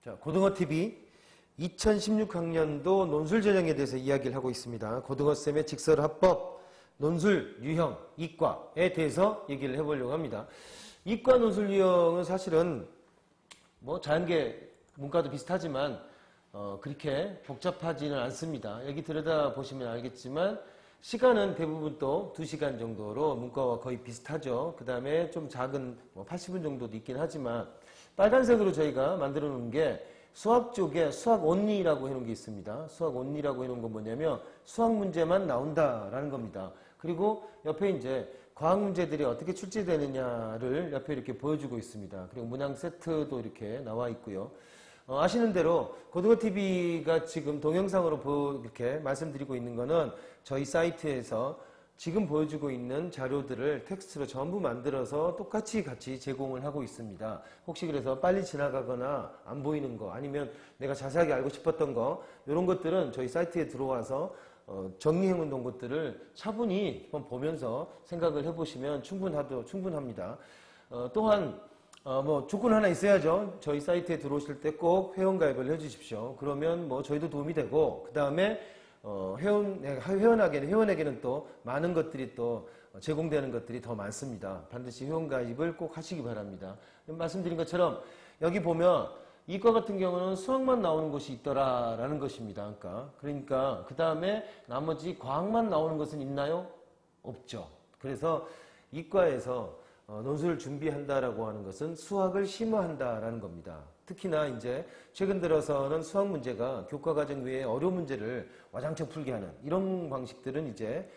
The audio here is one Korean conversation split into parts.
자, 고등어TV 2016학년도 논술 전형에 대해서 이야기를 하고 있습니다. 고등어쌤의 직설합법, 논술 유형, 이과에 대해서 얘기를 해보려고 합니다. 이과 논술 유형은 사실은 뭐 자연계 문과도 비슷하지만 그렇게 복잡하지는 않습니다. 여기 들여다보시면 알겠지만 시간은 대부분 또 2시간 정도로 문과와 거의 비슷하죠. 그 다음에 좀 작은 80분 정도도 있긴 하지만 빨간색으로 저희가 만들어 놓은 게 수학 쪽에 수학 온리라고 해놓은 게 있습니다. 수학 온리라고 해놓은 건 뭐냐면 수학 문제만 나온다라는 겁니다. 그리고 옆에 이제 과학 문제들이 어떻게 출제되느냐를 옆에 이렇게 보여주고 있습니다. 그리고 문항 세트도 이렇게 나와 있고요. 아시는 대로 고등어TV가 지금 동영상으로 이렇게 말씀드리고 있는 거는 저희 사이트에서 지금 보여주고 있는 자료들을 텍스트로 전부 만들어서 똑같이 같이 제공을 하고 있습니다. 혹시 그래서 빨리 지나가거나 안 보이는 거 아니면 내가 자세하게 알고 싶었던 거 이런 것들은 저희 사이트에 들어와서 정리해 놓은 것들을 차분히 한번 보면서 생각을 해보시면 충분합니다. 또한 조건 하나 있어야죠. 저희 사이트에 들어오실 때 꼭 회원가입을 해주십시오. 그러면 저희도 도움이 되고, 그 다음에, 회원에게는 또 많은 것들이 또 제공되는 것들이 더 많습니다. 반드시 회원가입을 꼭 하시기 바랍니다. 말씀드린 것처럼, 여기 보면, 이과 같은 경우는 수학만 나오는 곳이 있더라라는 것입니다. 그러니까, 그 다음에 나머지 과학만 나오는 것은 있나요? 없죠. 그래서 이과에서 논술을 준비한다라고 하는 것은 수학을 심화한다라는 겁니다. 특히나 이제 최근 들어서는 수학 문제가 교과 과정 외에 어려운 문제를 와장창 풀게 하는 이런 방식들은 이제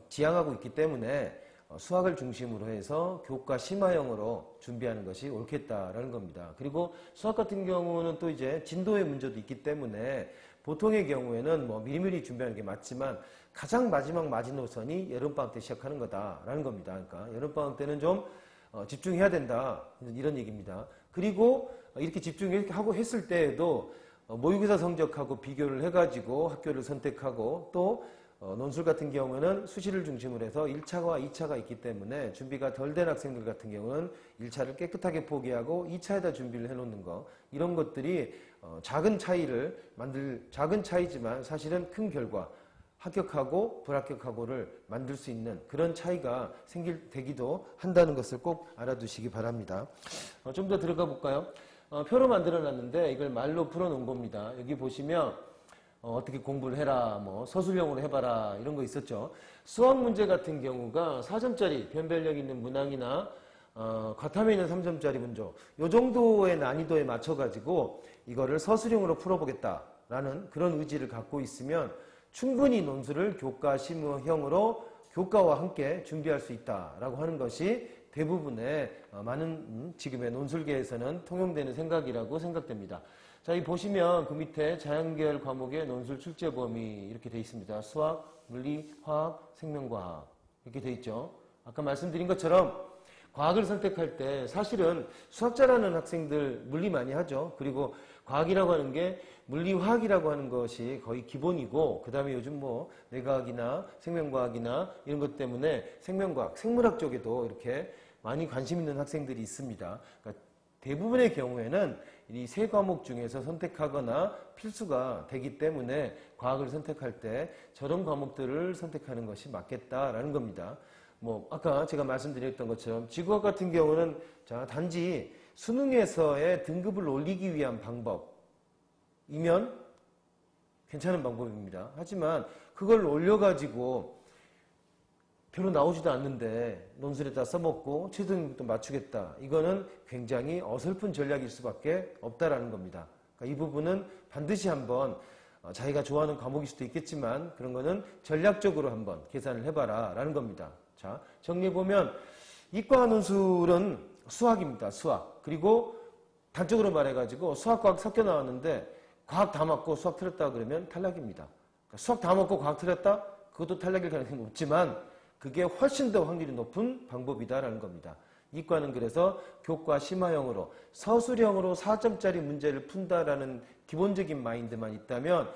지향하고 있기 때문에 수학을 중심으로 해서 교과 심화형으로 준비하는 것이 옳겠다라는 겁니다. 그리고 수학 같은 경우는 또 이제 진도의 문제도 있기 때문에 보통의 경우에는 미리미리 준비하는 게 맞지만 가장 마지막 마지노선이 여름방학 때 시작하는 거다라는 겁니다. 그러니까 여름방학 때는 좀 집중해야 된다 이런 얘기입니다. 그리고 이렇게 집중하고 했을 때에도 모의고사 성적하고 비교를 해가지고 학교를 선택하고 또 논술 같은 경우는 수시를 중심으로 해서 1차와 2차가 있기 때문에 준비가 덜 된 학생들 같은 경우는 1차를 깨끗하게 포기하고 2차에다 준비를 해놓는 거 이런 것들이 작은 차이지만 사실은 큰 결과 합격하고 불합격하고를 만들 수 있는 그런 차이가 되기도 한다는 것을 꼭 알아두시기 바랍니다. 좀 더 들어가 볼까요? 표로 만들어 놨는데 이걸 말로 풀어 놓은 겁니다. 여기 보시면 어떻게 공부를 해라, 서술형으로 해봐라, 이런 거 있었죠. 수학 문제 같은 경우가 4점짜리 변별력 있는 문항이나, 과탐에 있는 3점짜리 문조, 요 정도의 난이도에 맞춰가지고 이거를 서술형으로 풀어보겠다라는 그런 의지를 갖고 있으면 충분히 논술을 교과 심화형으로 교과와 함께 준비할 수 있다라고 하는 것이 대부분의 많은 지금의 논술계에서는 통용되는 생각이라고 생각됩니다. 자, 이 보시면 그 밑에 자연계열 과목의 논술 출제 범위 이렇게 되어 있습니다. 수학, 물리, 화학, 생명과학 이렇게 되어 있죠. 아까 말씀드린 것처럼 과학을 선택할 때 사실은 수학 잘하는 학생들 물리 많이 하죠. 그리고 과학이라고 하는 게 물리, 화학이라고 하는 것이 거의 기본이고 그 다음에 요즘 뇌과학이나 생명과학이나 이런 것 때문에 생명과학, 생물학 쪽에도 이렇게 많이 관심 있는 학생들이 있습니다. 그러니까 대부분의 경우에는 이 세 과목 중에서 선택하거나 필수가 되기 때문에 과학을 선택할 때 저런 과목들을 선택하는 것이 맞겠다라는 겁니다. 아까 제가 말씀드렸던 것처럼 지구학 같은 경우는 단지 수능에서의 등급을 올리기 위한 방법이면 괜찮은 방법입니다. 하지만 그걸 올려가지고 별로 나오지도 않는데 논술에다 써먹고 최저등급도 맞추겠다. 이거는 굉장히 어설픈 전략일 수밖에 없다라는 겁니다. 그러니까 이 부분은 반드시 한번 자기가 좋아하는 과목일 수도 있겠지만 그런 거는 전략적으로 한번 계산을 해봐라 라는 겁니다. 자, 정리해보면 이과 논술은 수학입니다. 수학. 그리고 단적으로 말해가지고 수학, 과학 섞여 나왔는데 과학 다 맞고 수학 틀렸다 그러면 탈락입니다. 그러니까 수학 다 맞고 과학 틀렸다? 그것도 탈락일 가능성이 높지만 그게 훨씬 더 확률이 높은 방법이다라는 겁니다. 이과는 그래서 교과 심화형으로 서술형으로 4점짜리 문제를 푼다라는 기본적인 마인드만 있다면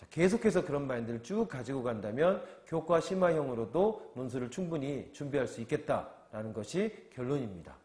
계속해서 그런 마인드를 쭉 가지고 간다면 교과 심화형으로도 논술을 충분히 준비할 수 있겠다라는 것이 결론입니다.